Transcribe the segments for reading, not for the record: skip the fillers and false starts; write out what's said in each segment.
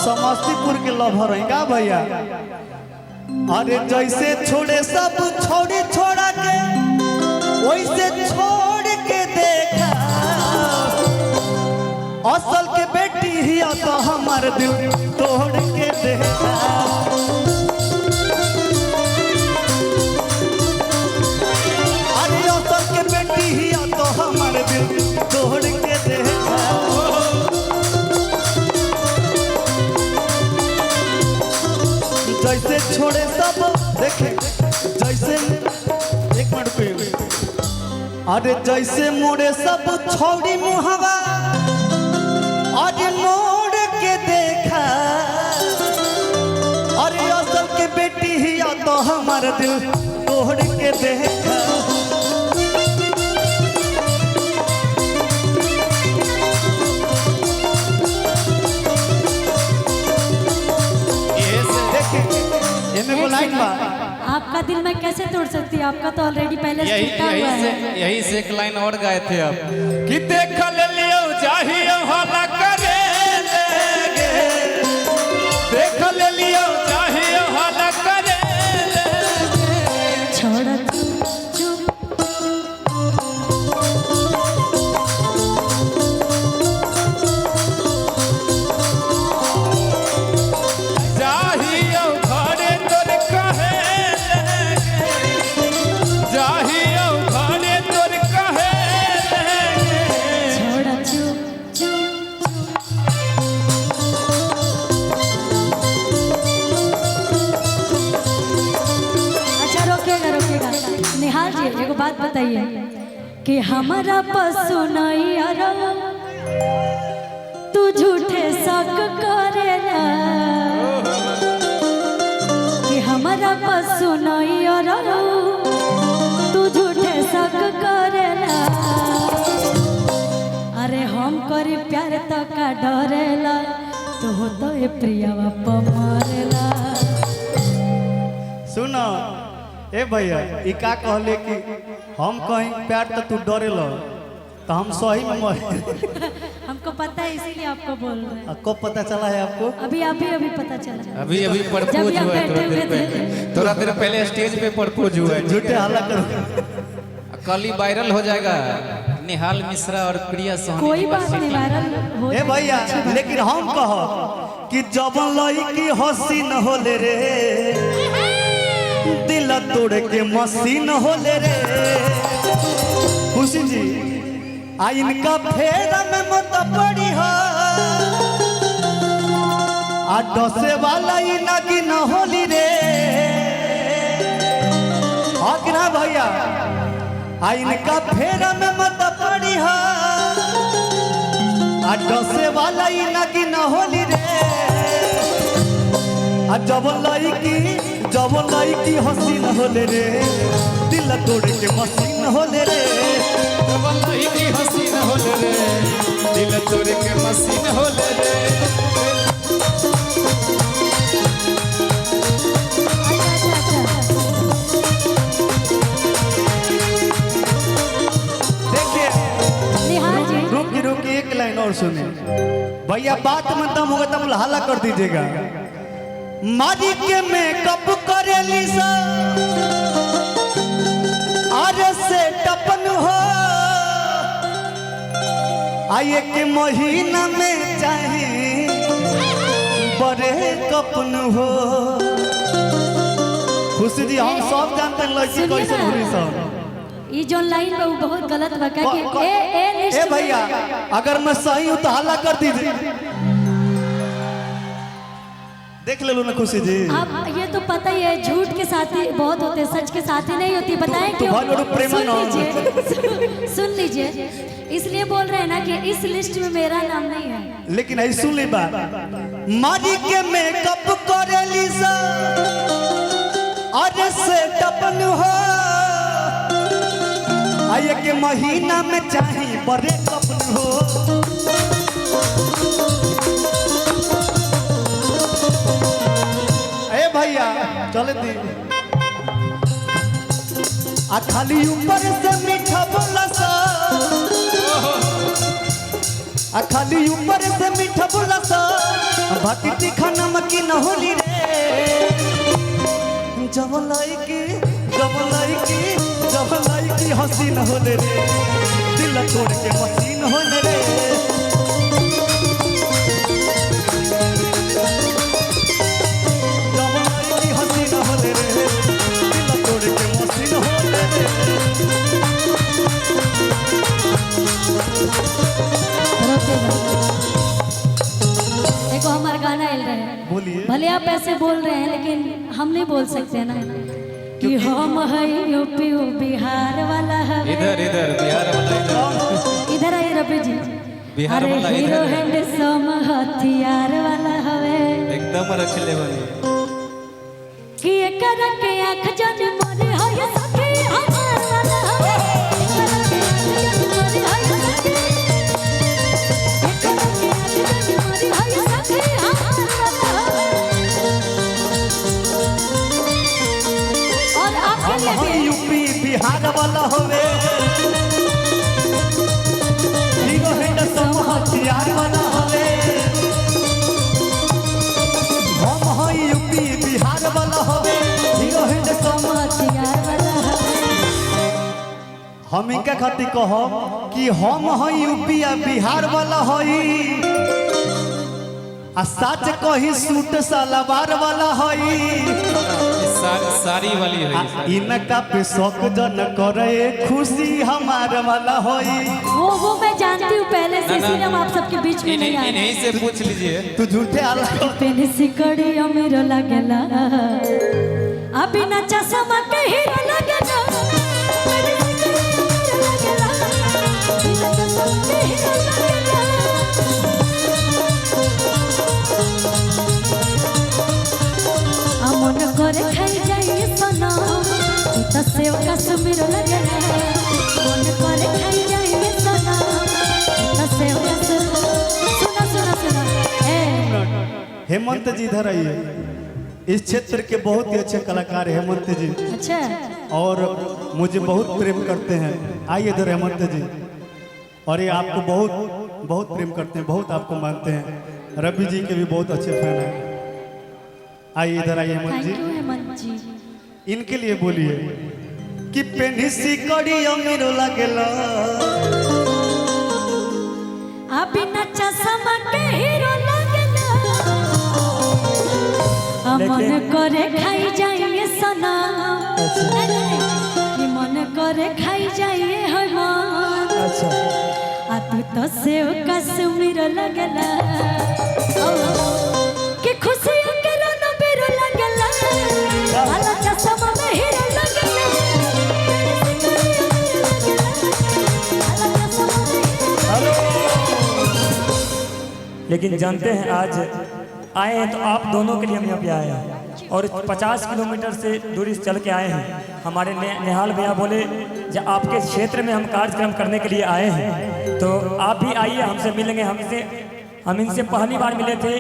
समस्तीपुर के लवर है का भैया। अरे जैसे छोड़े सब छोड़ी छोड़ा के वैसे छोड़ के देखा, असल के बेटी ही तो हमार दिल तोड़ के देखा। अरे असल के बेटी ही तो हमार दिल तोड़ के देखा। जैसे छोड़े सब देखे जैसे एक मिनट पे, अरे जैसे मोड़े सब छोड़ी मुहावा, अरे मोड़ के देखा। अरे असल के बेटी ही तो हमारा दिल तोड़ के देखा। आपका दिल मैं कैसे तोड़ सकती हूँ, आपका तो ऑलरेडी पहले टूटा हुआ है। यही से एक लाइन और गाए थे आप कि देख लियो चाहिए हला करे लेगे, देख लियो चाहिए हला करे लेगे। छोड़ निहाल जी एगो बात बताइए कि हमारा पशु नहीं अरो तू झूठे शक करेला, कि हमारा पशु नहीं अरो तू झूठे शक करेला। अरे हम करी प्यार तो का डरेला, तो हो तो ये प्रियवा पमारेला। सुनो ए भैया ई का कहले कि हम कहीं प्यार तो तू डरे लो, तो हम सही में मर हमको पता है इसीलिए आपको बोल रहे हैं। कब पता चला है आपको? अभी पता चला। अभी प्रपोज हुआ है थोड़ा देर पहले स्टेज पे प्रपोज हुआ है। झूठे हल्ला करो, कल ही वायरल हो जाएगा। निहाल मिश्रा और प्रिया सोनी। कोई बात नहीं, वायरल हो ए भैया लेकिन हम कहो कि जब लड़की हसीन होले रे, दिल तोड़ के मशीन होले रे। खुशी जी आ इनका फेरा में मत पड़ी हो, आ डसे वाला ही नागी न होली रे। अगना भैया आ इनका फेरा में मत पड़ी हो, आ डसे वाला ही नागी न होली रे। आ जब लड़की हसीन होले रे, दिल तोड़ के मशीन होले रे। जब लड़की हसीन होले रे, दिल तोड़ के मशीन होले रे। देखिए रुकी एक लाइन और सुने भैया, बात में दम होगा तब हल्ला कर दीजिएगा। मारी के मेकअप करेली सा आरे से टपन हो, आए के महीना में चाहे बड़े कपन हो। खुशी जी हम सब जानते हैं लड़की कैसे होली सब। ये जो लाइन में वो बहुत गलत बका कि ए भैया अगर मैं सही हूँ तो हल्ला कर दीजिए। देख ले लो ना खुशी जी। आप ये तो पता ही है झूठ के साथी बहुत होते हैं, सच के साथी नहीं होती। बताएं क्यों? सुन लीजिए इसलिए बोल रहे हैं ना कि इस लिस्ट में मेरा नाम नहीं है। लेकिन ऐसी सुन ली बात, मारी के मेकअप करेली सा अरे से टपन हो, आए के महीना में चाहे बड़े कपन हो। भैया चले दी आ खाली ऊपर से मीठा बोला सा, आ खाली ऊपर से मीठा मीठा बोला सा बाकी तीखा नमकीन होली रे जब लाइकी हसीन होले रे दिल तोड़ के मसीन होले रे जब लाइकी हसीन होले रे दिल तोड़ के मसीन होले रे देखो हमारा गाना हिल रहा है, बोलिए। भले आप ऐसे बोल रहे हैं लेकिन हम नहीं बोल सकते ना कि हम है यूपी बिहार वाला है। इधर बिहार वाला इधर आइए रवि जी। बिहार अरे वाला इधर हीरो है। हैंडसम हथियार वाला हवे एकदम रखले बनी कि एकर के आँख जन मोरे हो ये सखी हमार वाला हवे एकर के आँख जन मोरे हो ये सखी एकर के आँख जन मोरे हो ये सखी हमार वाला हवे। और आपके लिए हम भी यूपी बिहार वाला होवे हीरो हैंडसम हथियार वाला होवे हम हैं यूपी बिहार वाला होवे हीरो हैंडसम हथियार वाला हवे। हम इनका खातिर कहब कि हम हैं यूपी आ बिहार वाला हई आ सच कही सूट सलवार वाला हई सारी वाली है इनका पे शौक जन करे खुशी हमार वाला होई वो मैं जानती हूँ पहले से, इसलिए हम आप सबके बीच में नहीं आए। इन्हीं से पूछ लीजिए तू झूठे आला पेन सिकड़ी अमीर लगेला अभी न चश्मा के हीरो लगेला पेन सिकड़ी अमीर लगेला बिना चश्मा के हीरो लगेला। मन करे खाई जाइए सोना तो सेव कश्मीर लगेला मन करे खाई जाइए सोना तो सेव सुना ए हेमंत जी इधर आइए इस क्षेत्र के बहुत ही अच्छे कलाकार हैं हेमंत जी अच्छा और मुझे बहुत प्रेम करते हैं आइए इधर हेमंत जी और ये आपको बहुत बहुत प्रेम करते हैं बहुत आपको मानते हैं रवि जी के भी बहुत अच्छे फैन हैं आइए इधर आइए हेमंत थैंक जी यू हेमंत जी। इनके लिए बोलिए कि पेनी सिकड़ी अमीर लगेला अभी न चश्मा के हीरो लगेला मन करे खाई जाइए सना कि मन करे खाई जाइए हमान अच्छा आ तू तो सेव कश्मीर लगेला कि खुशी के रन बेरो लगेला वाला चश्मा में हीरो लगेला लेकिन जानते हैं आज आए हैं तो आप दोनों के लिए हम यहाँ पे आए हैं और 50 किलोमीटर से दूरी से चल के आए हैं। हमारे निहाल भैया बोले जब आपके क्षेत्र में हम कार्यक्रम करने के लिए आए हैं तो आप भी आइए हमसे मिलेंगे। हम इनसे पहली बार मिले थे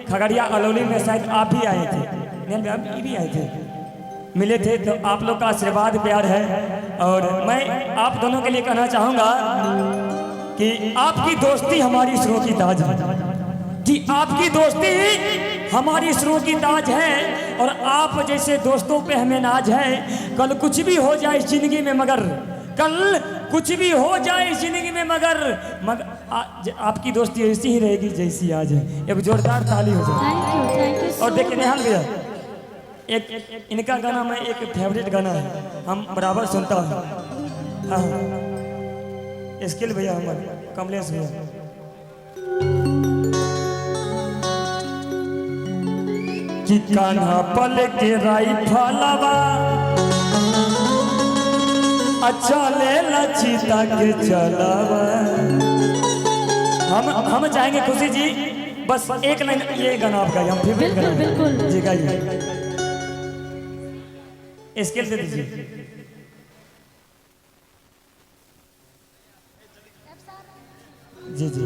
खगड़िया अलौली में, शायद आप भी आए थे निहाल भैया आप भी आए थे मिले थे। तो आप लोग का आशीर्वाद प्यार है और मैं आप दोनों के लिए कहना चाहूँगा कि आपकी दोस्ती हमारी शुरू की ताज है कि आपकी दोस्ती हमारी शुरू की ताज है और आप जैसे दोस्तों पे हमें नाज है। कल कुछ भी हो जाए इस जिंदगी में मगर कल कुछ भी हो जाए इस जिंदगी में मगर आपकी दोस्ती ऐसी ही रहेगी जैसी आज है। एक जोरदार ताली हो जाए। थैंक यू और देखिए निहाल भैया एक इनका गाना मैं एक फेवरेट गाना है हम बराबर सुनता हूँ। हाँ स्किल भैया हमारे कमलेश भैया कि कान्हा पल के राइफलवा अच्छा ले लचीता के चलावा। हम चाहेंगे खुशी जी बस एक लाइन ये गाना आपका हम फिर बिल्कुल बिल्कुल जी गाइए स्केल दे दीजिए। जी जी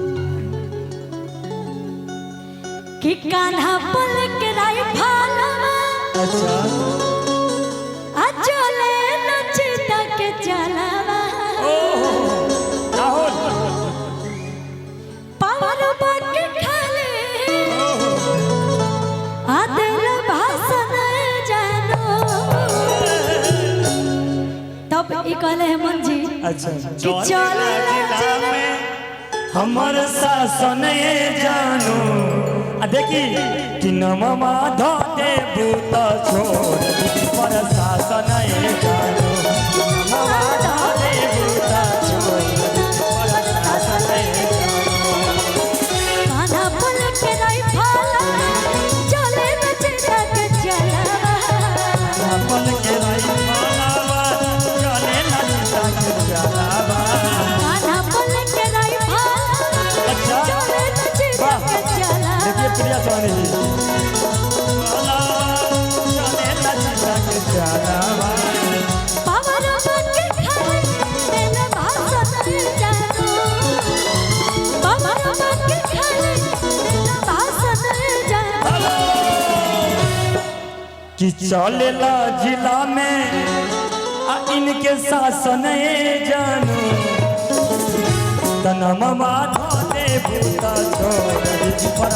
कि कान्हा पल के राइफलवा अच्छा अचले नचता के चलावा राहुल पावर बाकी खाले अच्छा कि चलेला जिला में हमर शासन जानू आ देखी कि नममा धो दे भूत छोड़ पर शासन जानू नममा धो दे भूत छोड़ पर शासन कान्हा पल के राइफल चले बचरा के चलावा पल के रही मालावा चले ललिता के जलावा कान्हा पल के राइफल अच्छा चले बचरा के चलावा देखिए प्रिया स्वामी जी चले ललिता के जलावा पावर के खाए दिल भाषण जानो पावर के खाए दिल भाषण जानो कि चलेला जिला में आ इनके शासन जानू तनमा धो दे भूता छोड़ पर